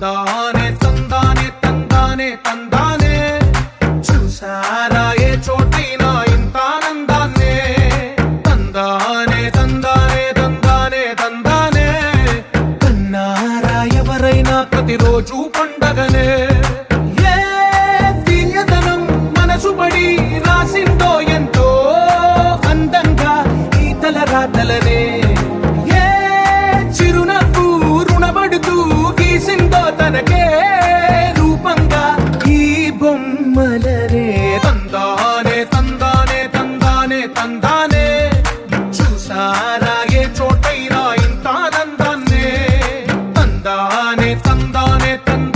తందానే తందానే తందానే తందానే చూసారా ఏ చోటైనా ఇంత ఆనందాన్నే తందానే తందానే తందానే తందానే కన్నారా ఎవరైనా ప్రతిరోజు పండగనే ఏ తీయదనం మనసు పడి రాసిందో ఎంతో అందంగా ఈ తలరాతలనే ఏ చిరునవ్వు రుణపడుతూ గీసిందో తనకే రూపంగా ఈ బొమ్మలనే తందానే తందానే తందానే తందానే చూసారా ఏ చోటైనా ఇంత ఆనందాన్నే తందానే తందానే తందానే